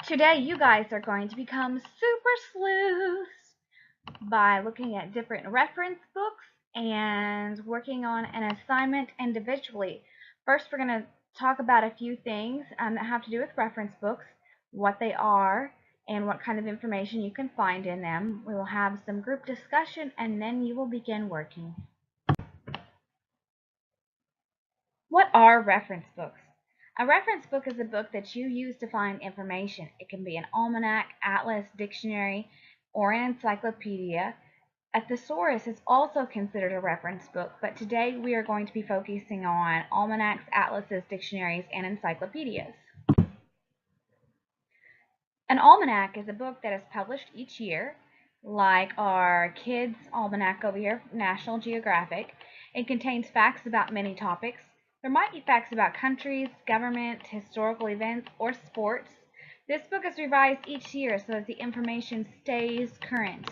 Today, you guys are going to become super sleuths by looking at different reference books and working on an assignment individually. First, we're going to talk about a few things that have to do with reference books, what they are, and what kind of information you can find in them. We will have some group discussion, and then you will begin working. What are reference books? A reference book is a book that you use to find information. It can be an almanac, atlas, dictionary, or an encyclopedia. A thesaurus is also considered a reference book, but today we are going to be focusing on almanacs, atlases, dictionaries, and encyclopedias. An almanac is a book that is published each year, like our kids' almanac over here, National Geographic. It contains facts about many topics. There might be facts about countries, government, historical events, or sports. This book is revised each year so that the information stays current.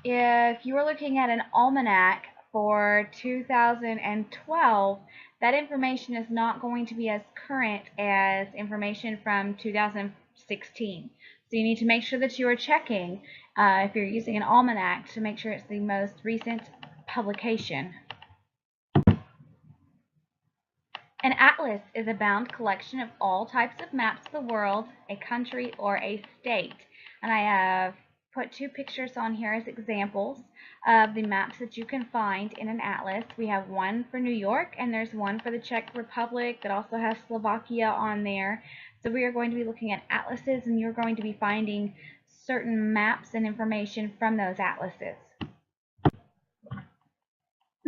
If you are looking at an almanac for 2012, that information is not going to be as current as information from 2016. So you need to make sure that you are checking if you're using an almanac to make sure it's the most recent publication. An atlas is a bound collection of all types of maps of the world, a country, or a state. And I have put two pictures on here as examples of the maps that you can find in an atlas. We have one for New York, and there's one for the Czech Republic that also has Slovakia on there. So we are going to be looking at atlases, and you're going to be finding certain maps and information from those atlases.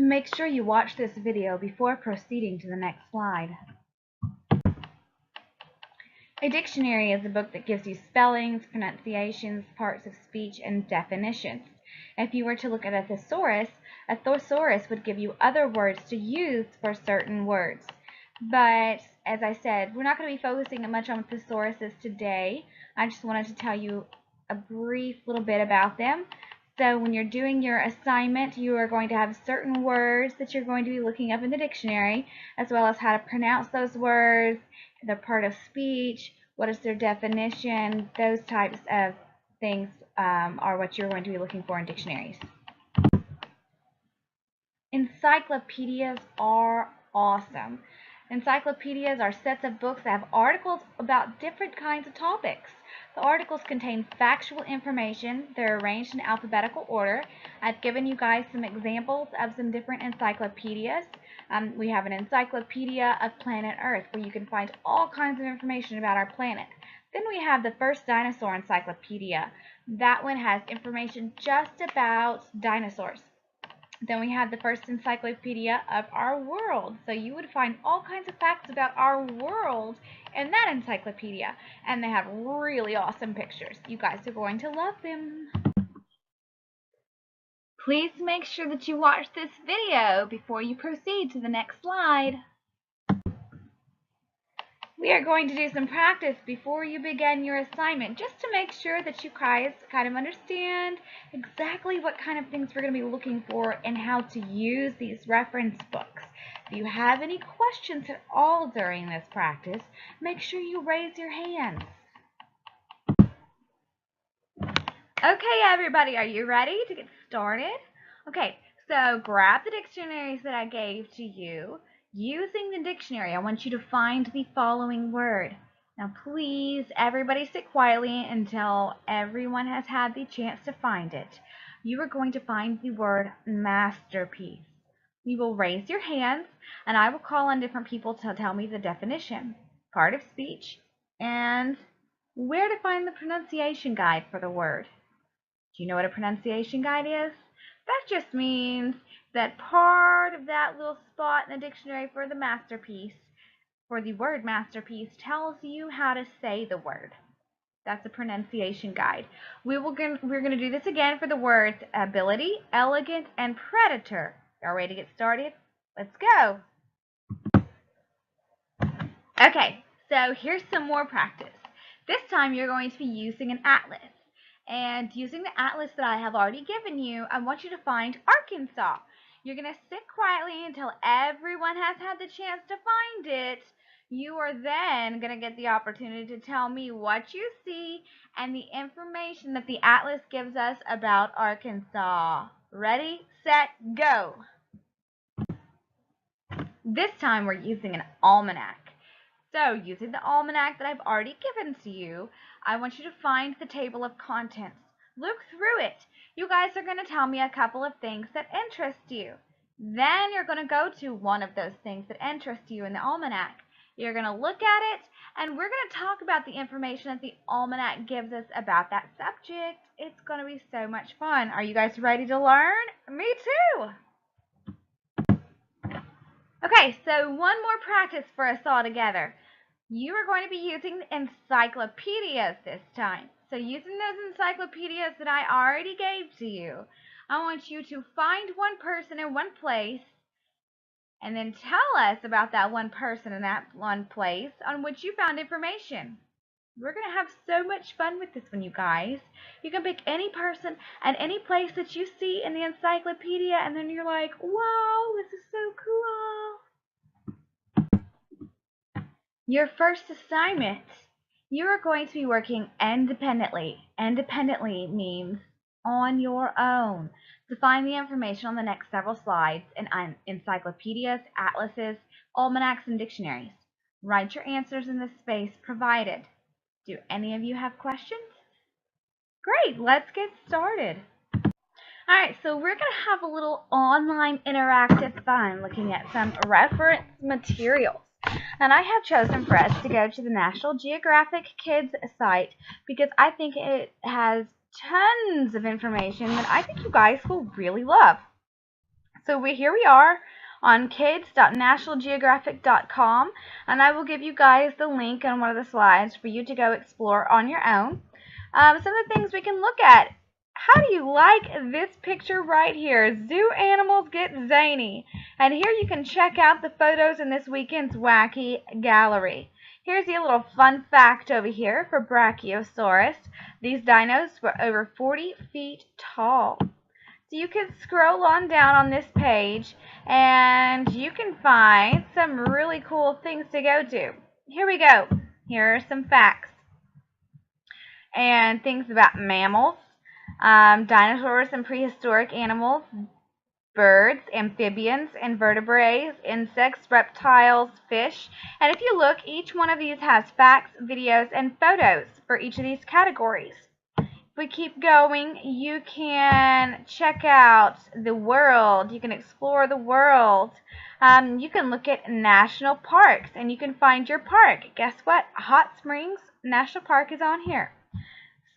Make sure you watch this video before proceeding to the next slide. A dictionary is a book that gives you spellings, pronunciations, parts of speech, and definitions. If you were to look at a thesaurus would give you other words to use for certain words. But as I said, we're not going to be focusing much on thesauruses today. I just wanted to tell you a brief little bit about them. So when you're doing your assignment, you are going to have certain words that you're going to be looking up in the dictionary, as well as how to pronounce those words, the part of speech, what is their definition. Those types of things are what you're going to be looking for in dictionaries. Encyclopedias are awesome. Encyclopedias are sets of books that have articles about different kinds of topics. The articles contain factual information. They're arranged in alphabetical order. I've given you guys some examples of some different encyclopedias. We have an encyclopedia of planet Earth where you can find all kinds of information about our planet. Then we have the first dinosaur encyclopedia. That one has information just about dinosaurs. Then we have the first encyclopedia of our world. So you would find all kinds of facts about our world in that encyclopedia. And they have really awesome pictures. You guys are going to love them. Please make sure that you watch this video before you proceed to the next slide. We are going to do some practice before you begin your assignment, just to make sure that you guys kind of understand exactly what kind of things we're going to be looking for and how to use these reference books. If you have any questions at all during this practice, make sure you raise your hands. Okay, everybody, are you ready to get started? Okay, so grab the dictionaries that I gave to you. Using the dictionary, I want you to find the following word. Now, please, everybody sit quietly until everyone has had the chance to find it. You are going to find the word masterpiece. You will raise your hands, and I will call on different people to tell me the definition, part of speech, and where to find the pronunciation guide for the word. Do you know what a pronunciation guide is? That just means that part of that little spot in the dictionary for the masterpiece, for the word masterpiece, tells you how to say the word. That's a pronunciation guide. We're going to do this again for the words ability, elegant, and predator. Y'all ready to get started? Let's go. Okay, so here's some more practice. This time you're going to be using an atlas. And using the atlas that I have already given you, I want you to find Arkansas. You're going to sit quietly until everyone has had the chance to find it. You are then going to get the opportunity to tell me what you see and the information that the atlas gives us about Arkansas. Ready, set, go. This time we're using an almanac. So, using the almanac that I've already given to you, I want you to find the table of contents. Look through it. You guys are going to tell me a couple of things that interest you. Then you're going to go to one of those things that interest you in the almanac. You're going to look at it, and we're going to talk about the information that the almanac gives us about that subject. It's going to be so much fun. Are you guys ready to learn? Me too! Okay, so one more practice for us all together. You are going to be using encyclopedias this time. So using those encyclopedias that I already gave to you, I want you to find one person in one place and then tell us about that one person in that one place on which you found information. We're going to have so much fun with this one, you guys. You can pick any person and any place that you see in the encyclopedia, and then you're like, wow, this is so cool. Your first assignment, you are going to be working independently. Independently means on your own to find the information on the next several slides in encyclopedias, atlases, almanacs, and dictionaries. Write your answers in the space provided. Do any of you have questions? Great, let's get started. Alright, so we're going to have a little online interactive fun looking at some reference materials. And I have chosen for us to go to the National Geographic Kids site because I think it has tons of information that I think you guys will really love. So here we are on kids.nationalgeographic.com, and I will give you guys the link on one of the slides for you to go explore on your own. Some of the things we can look at. How do you like this picture right here? Zoo animals get zany. And here you can check out the photos in this weekend's wacky gallery. Here's a little fun fact over here for Brachiosaurus. These dinos were over 40 feet tall. So you can scroll on down on this page and you can find some really cool things to go to. Here we go. Here are some facts and things about mammals. Dinosaurs and prehistoric animals, birds, amphibians, invertebrates, insects, reptiles, fish. And if you look, each one of these has facts, videos, and photos for each of these categories. If we keep going, you can check out the world. You can explore the world. You can look at national parks, and you can find your park. Guess what? Hot Springs National Park is on here.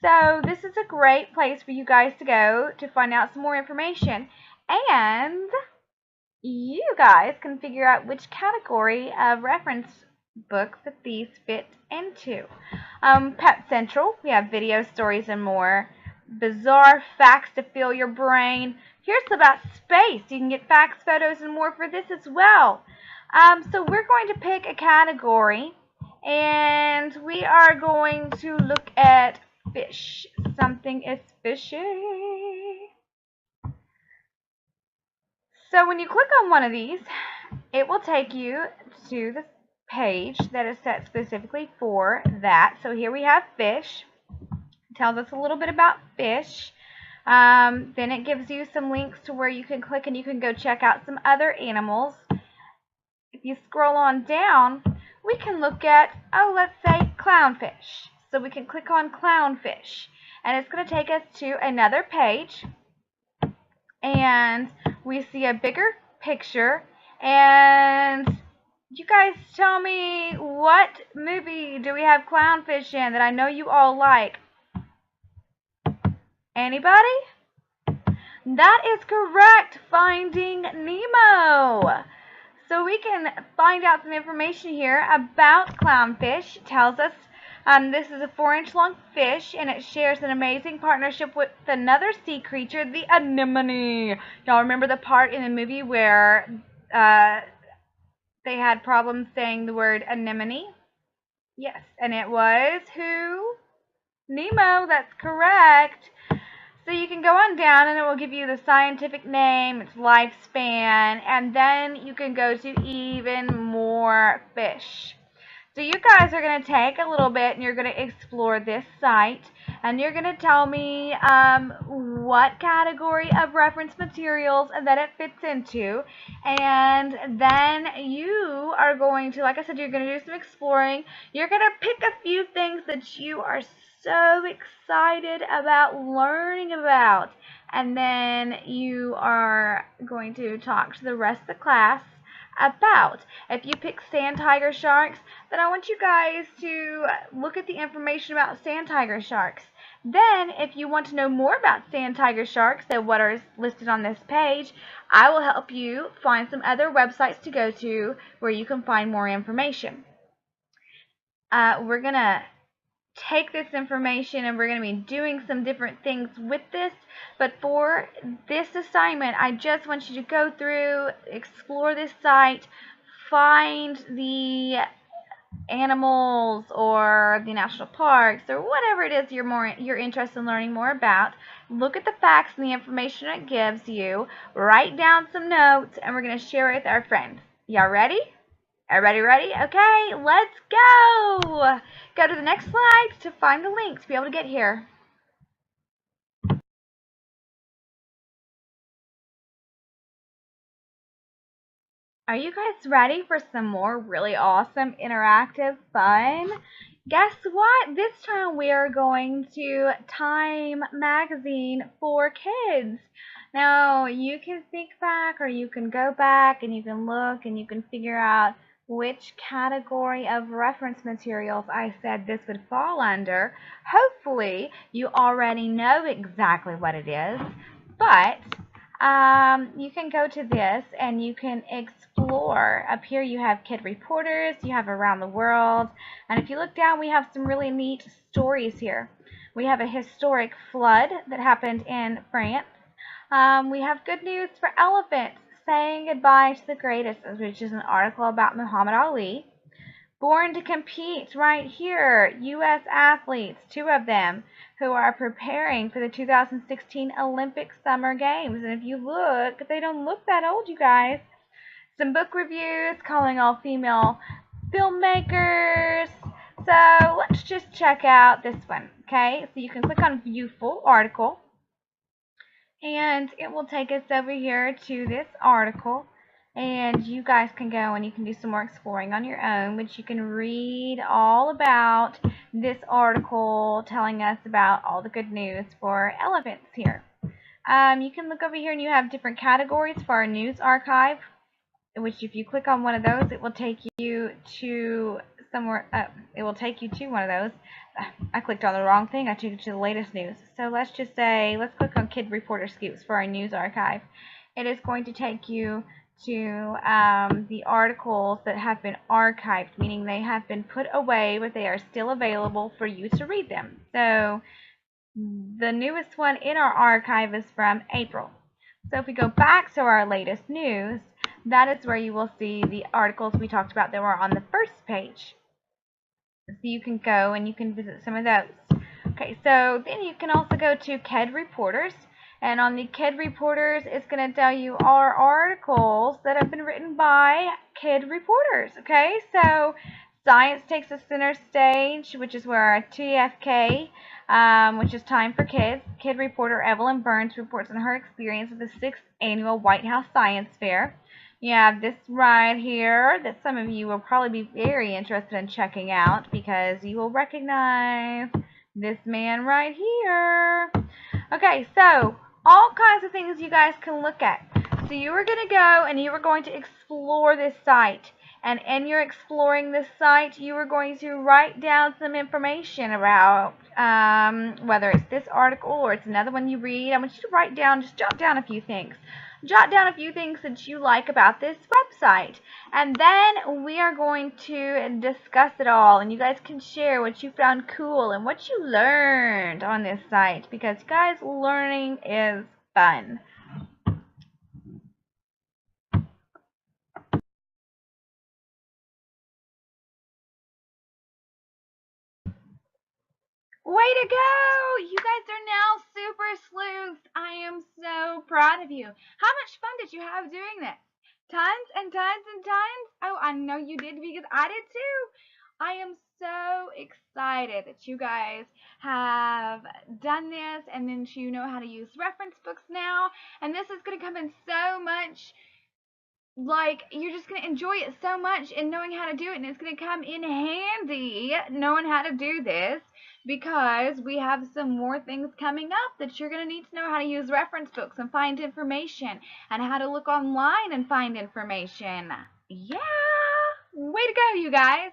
So this is a great place for you guys to go to find out some more information. And you guys can figure out which category of reference books that these fit into. Pet Central, we have video, stories, and more. Bizarre facts to fill your brain. Here's about space. You can get facts, photos, and more for this as well. So we're going to pick a category, and we are going to look at fish. Something is fishy. So when you click on one of these, it will take you to the page that is set specifically for that. So here we have fish. It tells us a little bit about fish. Then it gives you some links to where you can click and you can go check out some other animals. If you scroll on down, we can look at, let's say clownfish. So we can click on clownfish, and it's going to take us to another page, and we see a bigger picture. And you guys tell me, what movie do we have clownfish in that I know you all like? Anybody? That is correct, Finding Nemo. So we can find out some information here about clownfish. It tells us this is a 4-inch long fish, and it shares an amazing partnership with another sea creature, the anemone. Y'all remember the part in the movie where they had problems saying the word anemone? Yes, and it was who? Nemo, that's correct. So you can go on down and it will give you the scientific name, its lifespan, and then you can go to even more fish. So you guys are going to take a little bit and you're going to explore this site, and you're going to tell me what category of reference materials that it fits into, and then you are going to, like I said, you're going to do some exploring. You're going to pick a few things that you are so excited about learning about, and then you are going to talk to the rest of the class about. If you pick sand tiger sharks, then I want you guys to look at the information about sand tiger sharks. Then, if you want to know more about sand tiger sharks than what are listed on this page, I will help you find some other websites to go to where you can find more information. We're going to take this information and we're going to be doing some different things with this, but for this assignment I just want you to go through, explore this site, find the animals or the national parks or whatever it is you're interested in learning more about. Look at the facts and the information it gives you, write down some notes, and we're going to share it with our friends. Y'all ready? Everybody ready? Okay, let's go! Go to the next slide to find the link to be able to get here. Are you guys ready for some more really awesome interactive fun? Guess what? This time we are going to Time Magazine for Kids. Now, you can think back or you can go back and you can look and you can figure out which category of reference materials I said this would fall under. Hopefully, you already know exactly what it is, but you can go to this and you can explore. Up here you have Kid Reporters, you have Around the World, and if you look down we have some really neat stories here. We have a historic flood that happened in France. We have good news for elephants, saying goodbye to the greatest, which is an article about Muhammad Ali. Born to compete, right here, U.S. athletes, 2 of them, who are preparing for the 2016 Olympic Summer Games. And if you look, they don't look that old, you guys. Some book reviews calling all female filmmakers. So let's just check out this one, okay? So you can click on View Full Article, and it will take us over here to this article, and you guys can go and you can do some more exploring on your own, which you can read all about this article telling us about all the good news for elephants here. You can look over here and you have different categories for our news archive, which if you click on one of those, it will take you to somewhere. It will take you to one of those. I clicked on the wrong thing. I took you to the latest news. So let's just say, let's click on Kid Reporter Scoops for our news archive. It is going to take you to the articles that have been archived, meaning they have been put away, but they are still available for you to read them. So the newest one in our archive is from April. So if we go back to our latest news, that is where you will see the articles we talked about that were on the first page. So you can go and you can visit some of those. Okay, so then you can also go to Kid Reporters. And on the Kid Reporters, it's going to tell you our articles that have been written by Kid Reporters. Okay, so Science takes a center stage, which is where our TFK, which is Time for Kids. Kid reporter Evelyn Burns reports on her experience at the 6th Annual White House Science Fair. You have this right here that some of you will probably be very interested in checking out because you will recognize this man right here. Okay, so all kinds of things you guys can look at. So you are going to go and you are going to explore this site. And in your exploring this site, you are going to write down some information about whether it's this article or it's another one you read. I want you to write down, just jot down a few things. Jot down a few things that you like about this website. And then we are going to discuss it all. And you guys can share what you found cool and what you learned on this site. Because, guys, learning is fun. Way to go! You guys are now super sleuths. I am so proud of you. How much fun did you have doing this? Tons and tons and tons? Oh, I know you did because I did too. I am so excited that you guys have done this and then you know how to use reference books now. And this is going to come in so much, like, you're just going to enjoy it so much in knowing how to do it. And it's going to come in handy knowing how to do this, because we have some more things coming up that you're going to need to know how to use reference books and find information, and how to look online and find information. Yeah, way to go, you guys.